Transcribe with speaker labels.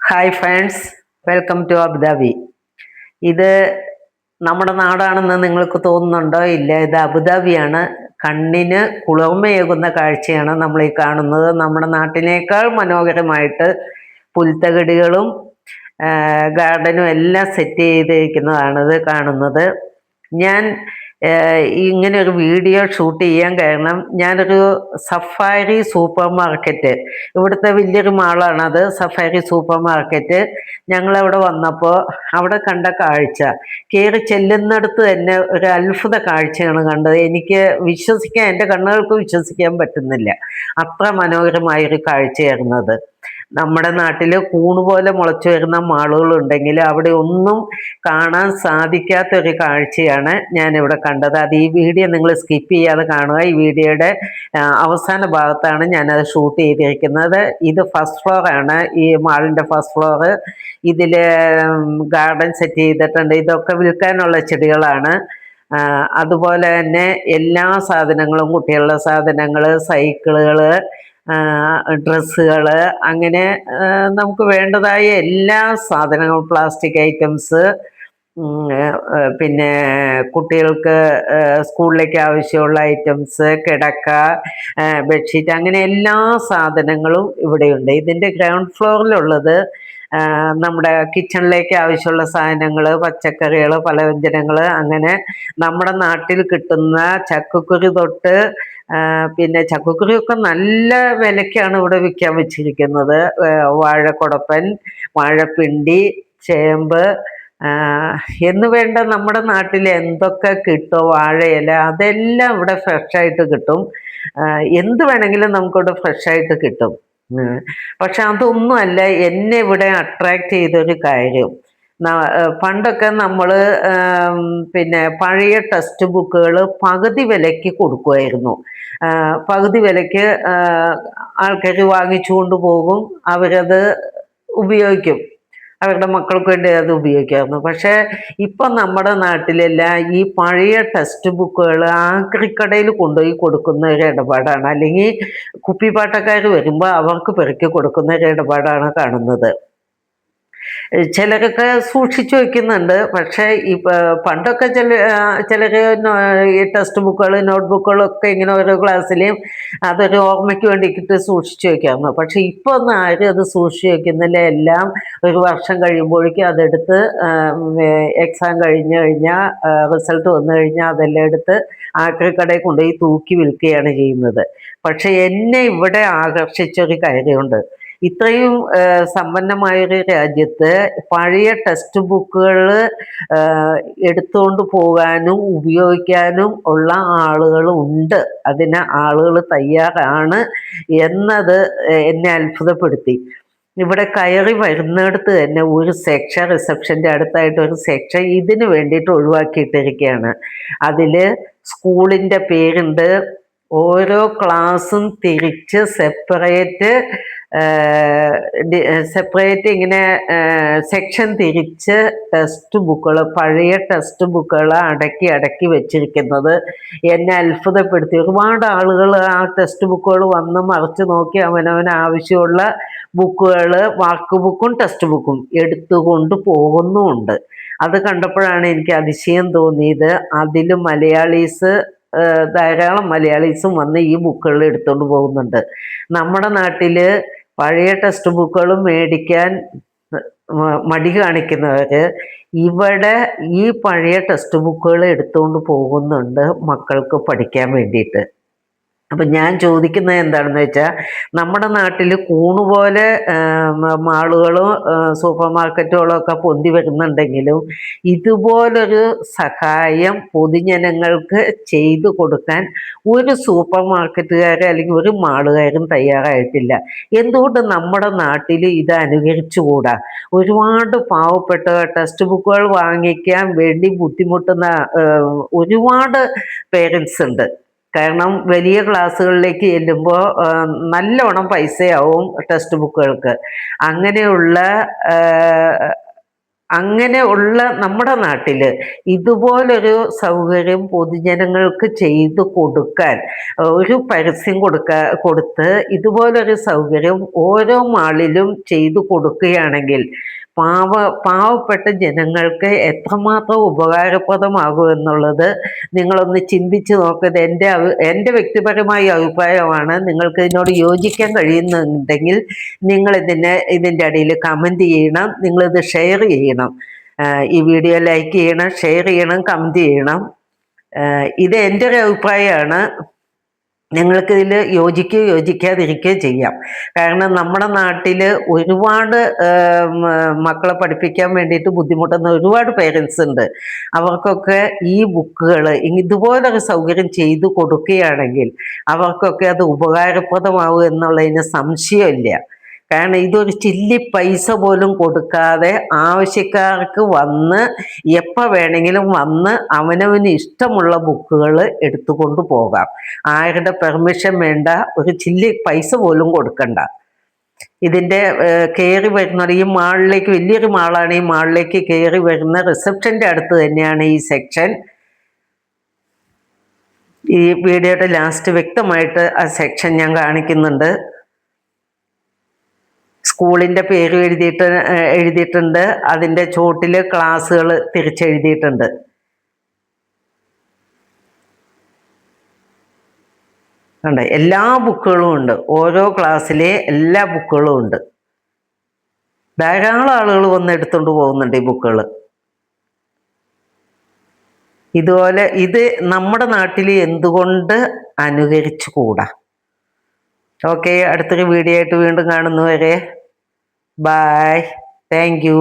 Speaker 1: Hi friends, welcome to Abu Dhabi. ഇത് നമ്മുടെ നാടാണെന്ന് നിങ്ങൾക്ക് തോന്നുന്നുണ്ടോ? ഇല്ല, ഇത് അബുദാബിയാണ്. കണ്ണിന് കുളിർമയേകുന്ന കാഴ്ചയാണ് നമ്മൾ ഈ കാണുന്നത്. നമ്മുടെ നാട്ടിനേക്കാൾ മനോഹരമായിട്ട് പുൽത്തകിടികളും ഗാർഡനും എല്ലാം സെറ്റ് ചെയ്തിരിക്കുന്നതാണ് ഇത് കാണുന്നത്. ഞാൻ ഇങ്ങനെ ഒരു വീഡിയോ ഷൂട്ട് ചെയ്യാൻ കാരണം, ഞാനൊരു സഫാരി സൂപ്പർ മാർക്കറ്റ്, ഇവിടുത്തെ വലിയൊരു മാളാണത്, സഫാരി സൂപ്പർ മാർക്കറ്റ്. ഞങ്ങളവിടെ വന്നപ്പോൾ അവിടെ കണ്ട കാഴ്ച, കയറി ചെല്ലുന്നിടത്ത് തന്നെ ഒരു അത്ഭുത കാഴ്ചയാണ് കണ്ടത്. എനിക്ക് വിശ്വസിക്കാൻ, എൻ്റെ കണ്ണുകൾക്ക് വിശ്വസിക്കാൻ പറ്റുന്നില്ല, അത്ര മനോഹരമായൊരു കാഴ്ചയായിരുന്നത്. നമ്മുടെ നാട്ടിൽ കൂണുപോലെ മുളച്ചു വരുന്ന മാളുകളുണ്ടെങ്കിൽ അവിടെ ഒന്നും കാണാൻ സാധിക്കാത്തൊരു കാഴ്ചയാണ് ഞാനിവിടെ കണ്ടത്. അത് ഈ വീഡിയോ നിങ്ങൾ സ്കിപ്പ് ചെയ്യാതെ കാണുക. ഈ വീഡിയോയുടെ അവസാന ഭാഗത്താണ് ഞാനത് ഷൂട്ട് ചെയ്തിരിക്കുന്നത്. ഇത് ഫസ്റ്റ് ഫ്ലോർ ആണ്, ഈ മാളിൻ്റെ ഫസ്റ്റ് ഫ്ലോർ. ഇതിൽ ഗാർഡൻ സെറ്റ് ചെയ്തിട്ടുണ്ട്. ഇതൊക്കെ വിൽക്കാനുള്ള ചെടികളാണ്. അതുപോലെ തന്നെ എല്ലാ സാധനങ്ങളും, കുട്ടികളുടെ സാധനങ്ങൾ, സൈക്കിളുകൾ, ഡ്രസ്സുകൾ, അങ്ങനെ നമുക്ക് വേണ്ടതായ എല്ലാ സാധനങ്ങളും, പ്ലാസ്റ്റിക് ഐറ്റംസ്, പിന്നെ കുട്ടികൾക്ക് സ്കൂളിലേക്ക് ആവശ്യമുള്ള ഐറ്റംസ്, കിടക്ക, ബെഡ്ഷീറ്റ്, അങ്ങനെ എല്ലാ സാധനങ്ങളും ഇവിടെയുണ്ട്. ഇതിൻ്റെ ഗ്രൗണ്ട് ഫ്ലോറിലുള്ളത് നമ്മുടെ കിച്ചണിലേക്ക് ആവശ്യമുള്ള സാധനങ്ങൾ, പച്ചക്കറികൾ, പലവ്യഞ്ജനങ്ങൾ, അങ്ങനെ നമ്മുടെ നാട്ടിൽ കിട്ടുന്ന ചക്കക്കുരു തൊട്ട്, പിന്നെ ചക്കക്കുരുയൊക്കെ നല്ല വിലയ്ക്കാണ് ഇവിടെ വിൽക്കാൻ വെച്ചിരിക്കുന്നത്. വാഴക്കൊടപ്പൻ, വാഴപ്പിണ്ടി, ചേമ്പ് എന്ന് വേണ്ട നമ്മുടെ നാട്ടിൽ എന്തൊക്കെ കിട്ടുമോ, വാഴയില, അതെല്ലാം ഇവിടെ ഫ്രഷായിട്ട് കിട്ടും. എന്ത് വേണമെങ്കിലും നമുക്കിവിടെ ഫ്രഷായിട്ട് കിട്ടും. പക്ഷെ അതൊന്നുമല്ല എന്നെ ഇവിടെ അട്രാക്റ്റ് ചെയ്തൊരു കാര്യം. പണ്ടൊക്കെ നമ്മൾ പിന്നെ പഴയ ടെക്സ്റ്റ് ബുക്കുകൾ പകുതി വിലയ്ക്ക് കൊടുക്കുമായിരുന്നു. പകുതി വിലയ്ക്ക് ആൾക്കാർ വാങ്ങിച്ചു കൊണ്ട് പോകും, അവരത് ഉപയോഗിക്കും, അവരുടെ മക്കൾക്ക് വേണ്ടി അത് ഉപയോഗിക്കാമായിരുന്നു. പക്ഷേ ഇപ്പം നമ്മുടെ നാട്ടിലെല്ലാം ഈ പഴയ ടെക്സ്റ്റ് ബുക്കുകൾ ആക്രിക്കടയിൽ കൊണ്ടുപോയി കൊടുക്കുന്ന ഒരു ഇടപാടാണ്, അല്ലെങ്കിൽ കുപ്പിപ്പാട്ടക്കാർ വരുമ്പോൾ അവർക്ക് പെറുക്കി കൊടുക്കുന്ന ഒരു ഇടപാടാണ് കാണുന്നത്. ചിലരൊക്കെ സൂക്ഷിച്ചു വയ്ക്കുന്നുണ്ട്. പക്ഷേ പണ്ടൊക്കെ ചിലർ ഈ ടെക്സ്റ്റ് ബുക്കുകൾ, നോട്ട് ബുക്കുകളൊക്കെ ഇങ്ങനെ ഓരോ ക്ലാസ്സിലെയും അതൊരു ഓർമ്മയ്ക്ക് വേണ്ടിയിട്ട് സൂക്ഷിച്ചു വയ്ക്കാമായിരുന്നു. പക്ഷെ ഇപ്പോൾ ഒന്നും ആരും അത് സൂക്ഷിച്ചു വയ്ക്കുന്നില്ല. എല്ലാം ഒരു വർഷം കഴിയുമ്പോഴേക്കും അതെടുത്ത്, എക്സാം കഴിഞ്ഞ് കഴിഞ്ഞാൽ, റിസൾട്ട് വന്നു കഴിഞ്ഞാൽ അതെല്ലാം എടുത്ത് ആക്രിക്കടയിൽ കൊണ്ടുപോയി തൂക്കി വിൽക്കുകയാണ് ചെയ്യുന്നത്. പക്ഷെ എന്നെ ഇവിടെ ആകർഷിച്ചൊരു കാര്യമുണ്ട്. ഇത്രയും സമ്പന്നമായൊരു രാജ്യത്ത് പഴയ ടെക്സ്റ്റ് ബുക്കുകൾ എടുത്തുകൊണ്ട് പോകാനും ഉപയോഗിക്കാനും ഉള്ള ആളുകളുണ്ട്, അതിന് ആളുകൾ തയ്യാറാണ് എന്നത് എന്നെ അത്ഭുതപ്പെടുത്തി. ഇവിടെ കയറി വരുന്നിടത്ത് തന്നെ ഒരു സെക്ഷൻ, റിസപ്ഷൻ്റെ അടുത്തായിട്ട് ഒരു സെക്ഷൻ ഇതിന് വേണ്ടിയിട്ട് ഒഴിവാക്കിയിട്ടിരിക്കുകയാണ്. അതിൽ സ്കൂളിൻ്റെ പേരുണ്ട്, ഓരോ ക്ലാസ്സും തിരിച്ച് സെപ്പറേറ്റ് ഇങ്ങനെ സെക്ഷൻ തിരിച്ച് ടെക്സ്റ്റ് ബുക്കുകൾ, പഴയ ടെക്സ്റ്റ് ബുക്കുകൾ അടക്കി വെച്ചിരിക്കുന്നത് എന്നെ അത്ഭുതപ്പെടുത്തി. ഒരുപാട് ആളുകൾ ആ ടെക്സ്റ്റ് ബുക്കുകൾ വന്ന് മറിച്ച് നോക്കി അവനവന് ആവശ്യമുള്ള ബുക്കുകൾ, വർക്ക് ബുക്കും ടെക്സ്റ്റ് ബുക്കും എടുത്തുകൊണ്ട് പോകുന്നുമുണ്ട്. അത് കണ്ടപ്പോഴാണ് എനിക്ക് അതിശയം തോന്നിയത്. അതിൽ ധാരാളം മലയാളീസും വന്ന് ഈ ബുക്കുകൾ എടുത്തുകൊണ്ട് പോകുന്നുണ്ട്. നമ്മുടെ നാട്ടിൽ പഴയ ടെക്സ്റ്റ് ബുക്കുകളും മേടിക്കാൻ മടി കാണിക്കുന്നവർ ഇവിടെ ഈ പഴയ ടെക്സ്റ്റ് ബുക്കുകൾ എടുത്തുകൊണ്ട് പോകുന്നുണ്ട് മക്കൾക്ക് പഠിക്കാൻ വേണ്ടിയിട്ട്. അപ്പം ഞാൻ ചോദിക്കുന്നത് എന്താണെന്ന് വെച്ചാൽ, നമ്മുടെ നാട്ടിൽ കൂണുപോലെ മാളുകളും സൂപ്പർ മാർക്കറ്റുകളും ഒക്കെ പൊന്തി വരുന്നുണ്ടെങ്കിലും ഇതുപോലൊരു സഹായം പൊതുജനങ്ങൾക്ക് ചെയ്തു കൊടുക്കാൻ ഒരു സൂപ്പർ മാർക്കറ്റുകാരും അല്ലെങ്കിൽ ഒരു മാളുകാരും തയ്യാറായിട്ടില്ല. എന്തുകൊണ്ട് നമ്മുടെ നാട്ടിൽ ഇത് അനുകരിച്ചുകൂടാ? ഒരുപാട് പാവപ്പെട്ട ടെക്സ്റ്റ് ബുക്കുകൾ വാങ്ങിക്കാൻ വേണ്ടി ബുദ്ധിമുട്ടുന്ന ഒരുപാട് പേരൻസ് ഉണ്ട്. കാരണം വലിയ ക്ലാസ്സുകളിലേക്ക് ചെല്ലുമ്പോൾ നല്ലോണം പൈസയാവും ടെക്സ്റ്റ് ബുക്കുകൾക്ക്. അങ്ങനെയുള്ള അങ്ങനെ ഉള്ള നമ്മുടെ നാട്ടില് ഇതുപോലൊരു സൗകര്യം പൊതുജനങ്ങൾക്ക് ചെയ്തു കൊടുക്കാൻ ഒരു പരസ്യം കൊടുത്ത് ഇതുപോലൊരു സൗകര്യം ഓരോ മാളിലും ചെയ്തു കൊടുക്കുകയാണെങ്കിൽ പാവപ്പെട്ട ജനങ്ങൾക്ക് എത്രമാത്രം ഉപകാരപ്രദമാകും എന്നുള്ളത് നിങ്ങളൊന്ന് ചിന്തിച്ച് നോക്കുന്നത് എൻ്റെ വ്യക്തിപരമായ അഭിപ്രായമാണ്. നിങ്ങൾക്ക് ഇതിനോട് യോജിക്കാൻ കഴിയുന്നുണ്ടെങ്കിൽ നിങ്ങൾ ഇതിൻ്റെ അടിയിൽ കമൻറ്റ് ചെയ്യണം, നിങ്ങളിത് ഷെയർ ചെയ്യണം. ഈ വീഡിയോ ലൈക്ക് ചെയ്യണം, ഷെയർ ചെയ്യണം, കമൻറ്റ് ചെയ്യണം. ഇത് എൻ്റെ ഒരു അഭിപ്രായമാണ്. നിങ്ങൾക്ക് ഇതിൽ യോജിക്കുകയോ യോജിക്കാതിരിക്കുകയോ ചെയ്യാം. കാരണം നമ്മുടെ നാട്ടിൽ ഒരുപാട് മക്കളെ പഠിപ്പിക്കാൻ വേണ്ടിയിട്ട് ബുദ്ധിമുട്ടുന്ന ഒരുപാട് പേരൻസ് ഉണ്ട്. അവർക്കൊക്കെ ഈ ബുക്കുകൾ ഇതുപോലൊരു സൗകര്യം ചെയ്തു കൊടുക്കുകയാണെങ്കിൽ അവർക്കൊക്കെ അത് ഉപകാരപ്രദമാവും എന്നുള്ളതിന് സംശയമില്ല. കാരണം ഇതൊരു ചില്ലി പൈസ പോലും കൊടുക്കാതെ ആവശ്യക്കാർക്ക് വന്ന് എപ്പോൾ വേണമെങ്കിലും വന്ന് അവനവന് ഇഷ്ടമുള്ള ബുക്കുകൾ എടുത്തുകൊണ്ട് പോകാം. ആരുടെ പെർമിഷൻ വേണ്ട, ഒരു ചില്ലി പൈസ പോലും കൊടുക്കണ്ട. ഇതിൻ്റെ കയറി വരുന്നത് ഈ മാളിലേക്ക്, വലിയൊരു മാളാണ്. ഈ മാളിലേക്ക് കയറി വരുന്ന റിസപ്ഷൻ്റെ അടുത്ത് തന്നെയാണ് ഈ സെക്ഷൻ. ഈ വീഡിയോയുടെ ലാസ്റ്റ് വ്യക്തമായിട്ട് ആ സെക്ഷൻ ഞാൻ കാണിക്കുന്നുണ്ട്. സ്കൂളിൻ്റെ പേര് എഴുതിയിട്ടുണ്ട്. അതിൻ്റെ ചുവട്ടിൽ ക്ലാസ്സുകൾ തിരിച്ചെഴുതിയിട്ടുണ്ട്. കണ്ടേ, എല്ലാ ബുക്കുകളും ഉണ്ട്. ഓരോ ക്ലാസ്സിലെ എല്ലാ ബുക്കുകളും ഉണ്ട്. ധാരാളം ആളുകൾ വന്ന് എടുത്തുകൊണ്ട് പോകുന്നുണ്ട് ഈ ബുക്കുകൾ. ഇതുപോലെ ഇത് നമ്മുടെ നാട്ടിൽ എന്തുകൊണ്ട് അനുകരിച്ചുകൂടാ? ഓക്കെ, അടുത്തൊരു വീഡിയോ ആയിട്ട് വീണ്ടും കാണുന്നവരെ ബൈ, താങ്ക് യു.